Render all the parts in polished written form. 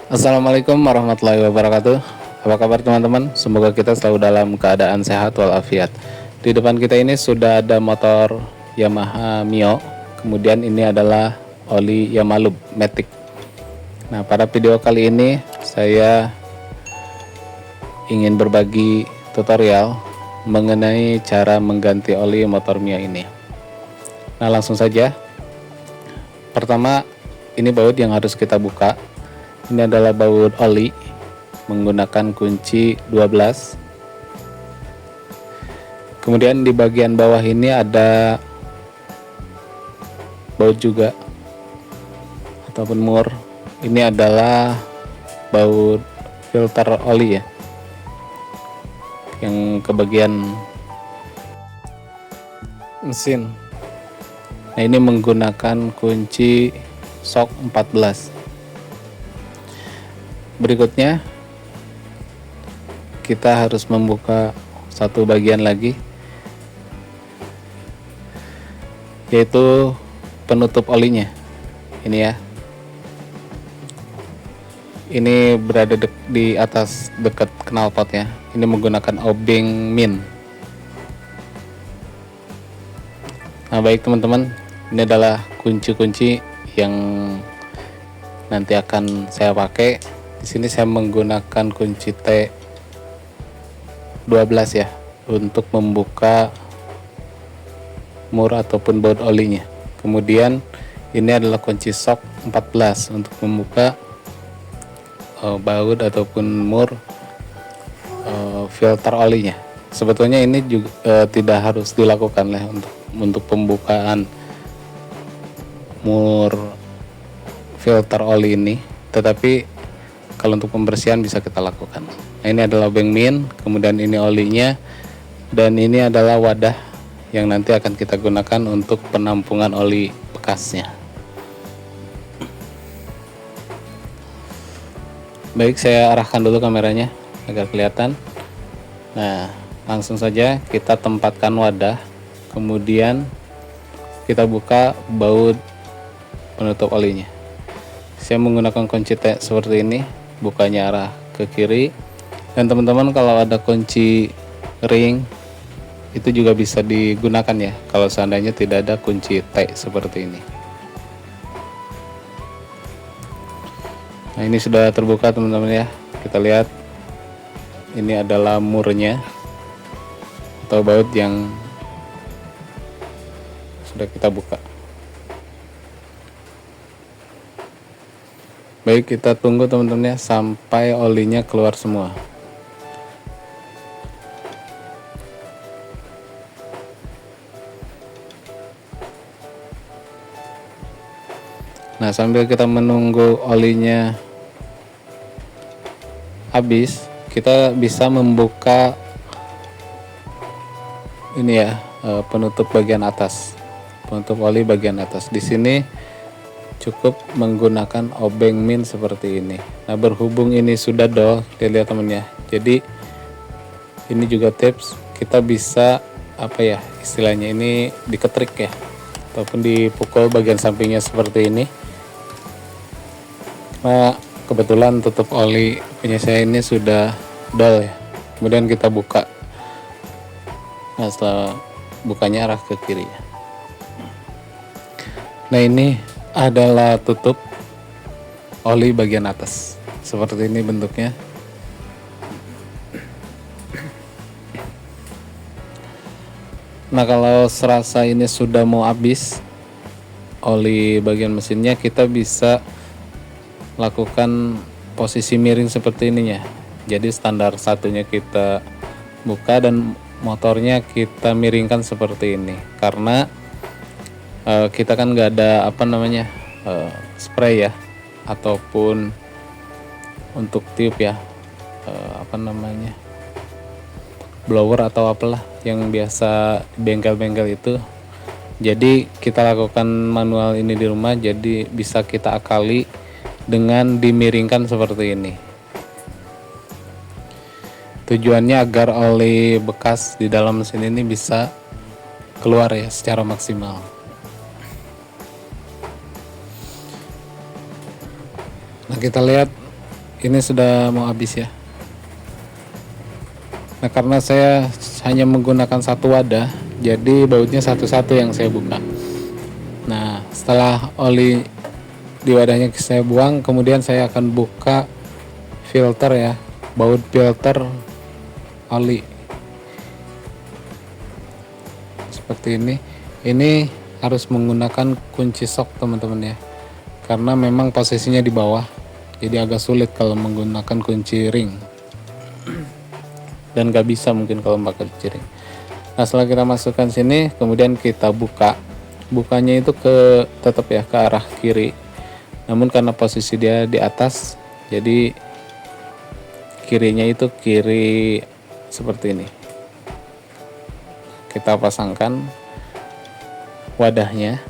Assalamualaikum warahmatullahi wabarakatuh. Apa kabar teman-teman? Semoga kita selalu dalam keadaan sehat walafiat. Di depan kita ini sudah ada motor Yamaha Mio. Kemudian ini adalah oli Yamalub Matic. Nah, pada video kali ini saya ingin berbagi tutorial mengenai cara mengganti oli motor Mio ini. Nah, langsung saja. Pertama, ini baut yang harus kita buka. Ini adalah baut oli menggunakan kunci 12. Kemudian di bagian bawah ini ada baut juga ataupun mur. Ini adalah baut filter oli ya, yang ke bagian mesin. Nah, ini menggunakan kunci shock 14. Berikutnya kita harus membuka satu bagian lagi, yaitu penutup olinya. Ini ya, ini berada di atas dekat knalpot ya. Ini menggunakan obeng min. Nah, baik teman-teman, ini adalah kunci-kunci yang nanti akan saya pakai. Di sini saya menggunakan kunci T12 ya untuk membuka mur ataupun baut olinya. Kemudian ini adalah kunci shock 14 untuk membuka baut ataupun mur filter olinya. Sebetulnya ini juga tidak harus dilakukan lah untuk pembukaan mur filter oli ini, tetapi kalau untuk pembersihan bisa kita lakukan. Nah, ini adalah obeng min, kemudian ini olinya, dan ini adalah wadah yang nanti akan kita gunakan untuk penampungan oli bekasnya. Baik, saya arahkan dulu kameranya agar kelihatan. Nah, langsung saja kita tempatkan wadah, kemudian kita buka baut penutup olinya. Saya menggunakan kunci T seperti ini, bukanya arah ke kiri. Dan teman-teman kalau ada kunci ring itu juga bisa digunakan ya, kalau seandainya tidak ada kunci T seperti ini. Nah, ini sudah terbuka teman-teman ya. Kita lihat ini adalah murnya atau baut yang sudah kita buka. Baik, kita tunggu teman-teman ya sampai olinya keluar semua. Nah, sambil kita menunggu olinya habis, kita bisa membuka ini ya, penutup bagian atas, penutup oli bagian atas. Di sini cukup menggunakan obeng min seperti ini. Nah, berhubung ini sudah dol, lihat teman ya. Jadi ini juga tips, kita bisa apa ya istilahnya, ini diketrik ya, ataupun dipukul bagian sampingnya seperti ini. Nah, kebetulan tutup oli punya saya ini sudah dol ya. Kemudian kita buka. Nah, setelah bukanya arah ke kiri ya. Nah, ini adalah tutup oli bagian atas, seperti ini bentuknya. Nah, kalau serasa ini sudah mau habis oli bagian mesinnya, kita bisa lakukan posisi miring seperti ini ya. Jadi standar satunya kita buka dan motornya kita miringkan seperti ini, karena kita kan nggak ada spray ya, ataupun untuk tiup ya, blower atau apalah yang biasa bengkel-bengkel itu. Jadi kita lakukan manual ini di rumah, jadi bisa kita akali dengan dimiringkan seperti ini. Tujuannya agar oli bekas di dalam mesin ini bisa keluar ya secara maksimal. Nah, kita lihat ini sudah mau habis ya. Nah, karena saya hanya menggunakan satu wadah, jadi bautnya satu-satu yang saya buka. Nah, setelah oli di wadahnya saya buang, kemudian saya akan buka filter ya, baut filter oli seperti ini. Ini harus menggunakan kunci sok teman-teman ya, karena memang posisinya di bawah, jadi agak sulit kalau menggunakan kunci ring, dan gak bisa mungkin kalau pakai kunci ring. Nah, setelah kita masukkan sini, kemudian kita bukanya itu tetap ya ke arah kiri, namun karena posisi dia di atas, jadi kirinya itu kiri seperti ini. Kita pasangkan wadahnya,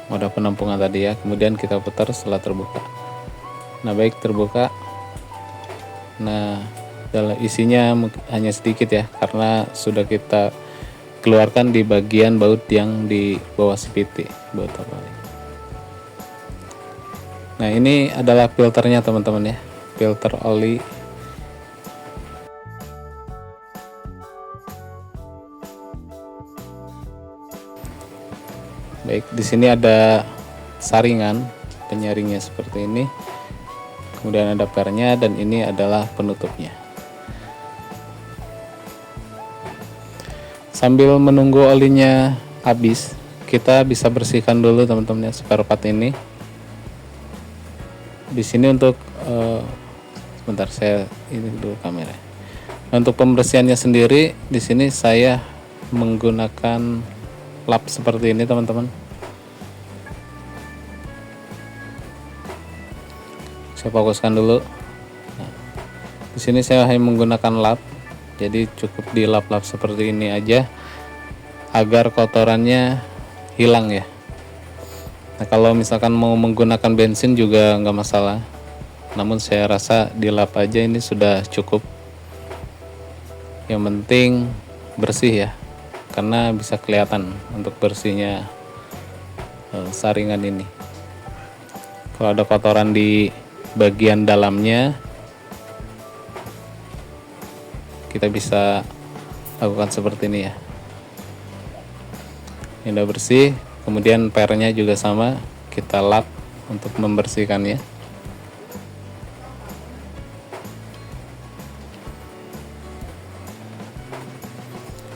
wadah penampungan tadi ya, kemudian kita putar setelah terbuka. Nah, baik terbuka. Nah, dalam isinya hanya sedikit ya, karena sudah kita keluarkan di bagian baut yang di bawah CVT, baut apa ini. Nah, ini adalah filternya teman-teman ya, filter oli. Baik, di sini ada saringan penyaringnya seperti ini, kemudian ada pernya, dan ini adalah penutupnya. Sambil menunggu olinya habis, kita bisa bersihkan dulu teman-teman ya spare part ini. Di sini untuk sebentar, saya ini dulu kamera. Untuk pembersihannya sendiri, di sini saya menggunakan lap seperti ini teman-teman. Saya fokuskan dulu. Nah, di sini saya hanya menggunakan lap, jadi cukup dilap-lap seperti ini aja agar kotorannya hilang ya. Nah, kalau misalkan mau menggunakan bensin juga nggak masalah, namun saya rasa dilap aja ini sudah cukup. Yang penting bersih ya, karena bisa kelihatan untuk bersihnya saringan ini. Kalau ada kotoran di bagian dalamnya, kita bisa lakukan seperti ini ya. Ini udah bersih, kemudian pernya juga sama, kita lap untuk membersihkannya.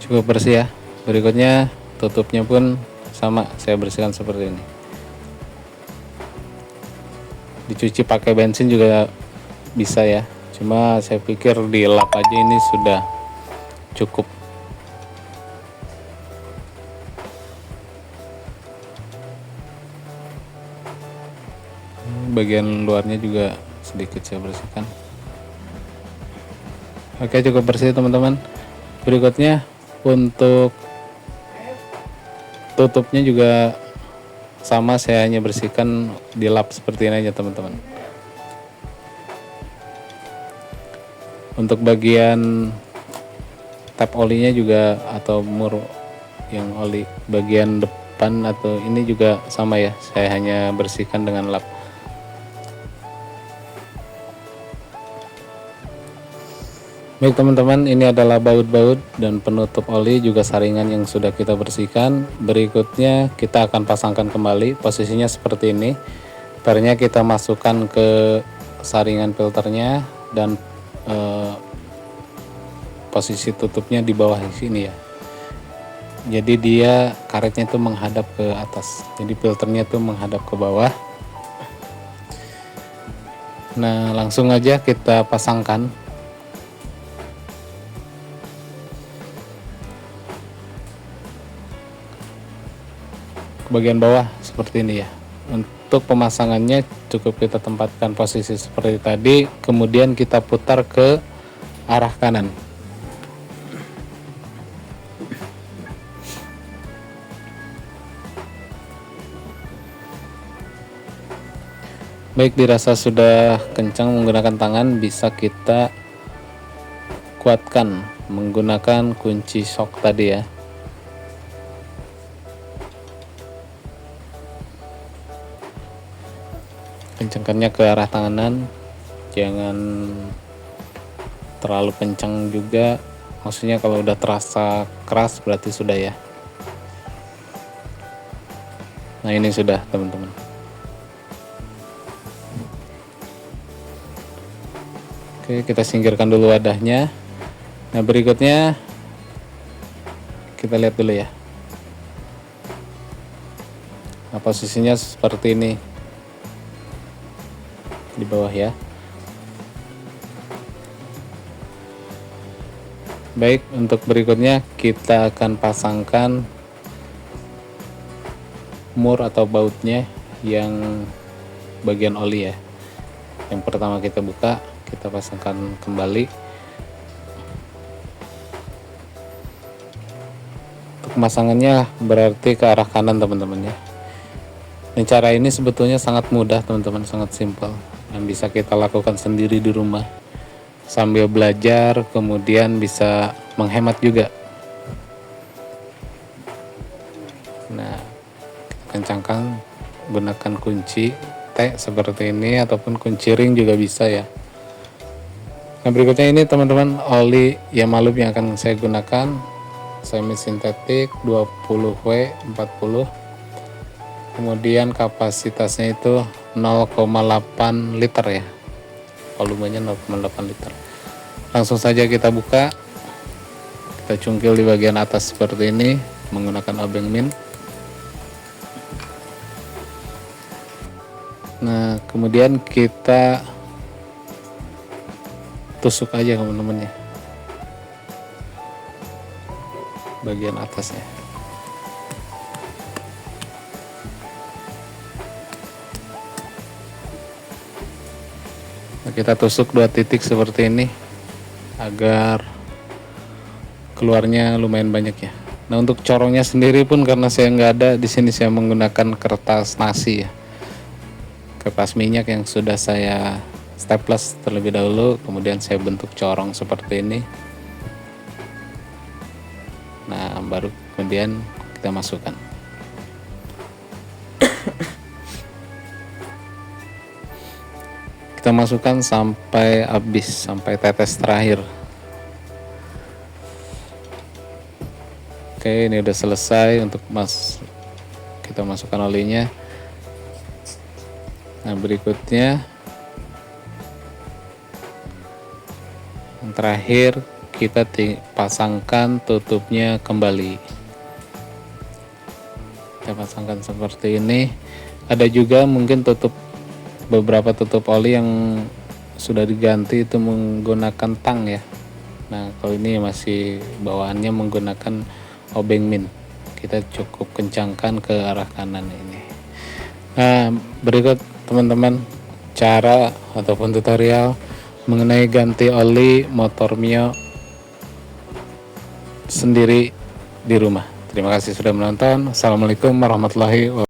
Cukup bersih ya. Berikutnya tutupnya pun sama, saya bersihkan seperti ini. Dicuci pakai bensin juga bisa ya, cuma saya pikir dilap aja ini sudah cukup. Bagian luarnya juga sedikit saya bersihkan. Oke, cukup bersih teman-teman. Berikutnya untuk tutupnya juga sama, saya hanya bersihkan dilap seperti ini aja teman-teman. Untuk bagian tap olinya juga, atau mur yang oli bagian depan atau ini juga sama ya, saya hanya bersihkan dengan lap. Baik teman-teman, ini adalah baut-baut dan penutup oli juga saringan yang sudah kita bersihkan. Berikutnya kita akan pasangkan kembali, posisinya seperti ini. Pernya kita masukkan ke saringan filternya, dan posisi tutupnya di bawah sini ya. Jadi dia karetnya itu menghadap ke atas, jadi filternya itu menghadap ke bawah. Nah, langsung aja kita pasangkan. Bagian bawah seperti ini ya. Untuk pemasangannya cukup kita tempatkan posisi seperti tadi, kemudian kita putar ke arah kanan. Baik, dirasa sudah kencang menggunakan tangan, bisa kita kuatkan menggunakan kunci sok tadi ya. Kencangkannya ke arah kanan, jangan terlalu kencang juga. Maksudnya kalau udah terasa keras berarti sudah ya. Nah ini sudah teman-teman. Oke, kita singkirkan dulu wadahnya. Nah berikutnya kita lihat dulu ya. Nah posisinya seperti ini di bawah ya. Baik, untuk berikutnya kita akan pasangkan mur atau bautnya yang bagian oli ya. Yang pertama kita buka, kita pasangkan kembali. Untuk pemasangannya berarti ke arah kanan teman-teman ya. Dan cara ini sebetulnya sangat mudah teman-teman, sangat simpel, dan bisa kita lakukan sendiri di rumah sambil belajar, kemudian bisa menghemat juga. Nah, kita kencangkan, gunakan kunci T seperti ini ataupun kunci ring juga bisa ya. Nah berikutnya ini teman-teman oli Yamalube yang akan saya gunakan, semi sintetik 20W 40, kemudian kapasitasnya itu 0,8 liter ya, volumenya 0,8 liter. Langsung saja kita buka, kita cungkil di bagian atas seperti ini menggunakan obeng min. Nah kemudian kita tusuk aja teman-teman ya bagian atasnya. Nah, kita tusuk 2 titik seperti ini agar keluarnya lumayan banyak ya. Nah untuk corongnya sendiri pun karena saya nggak ada di sini, saya menggunakan kertas nasi ya, kertas minyak yang sudah saya staples terlebih dahulu, kemudian saya bentuk corong seperti ini. Nah baru kemudian kita masukkan. Kita masukkan sampai habis, sampai tetes terakhir. Oke, ini udah selesai untuk kita masukkan olinya. Nah berikutnya yang terakhir kita pasangkan tutupnya kembali. Kita pasangkan seperti ini. Ada juga mungkin beberapa tutup oli yang sudah diganti itu menggunakan tang ya. Nah kalau ini masih bawaannya menggunakan obeng min. Kita cukup kencangkan ke arah kanan ini. Nah berikut teman-teman cara ataupun tutorial mengenai ganti oli motor Mio sendiri di rumah. Terima kasih sudah menonton. Assalamualaikum warahmatullahi wabarakatuh.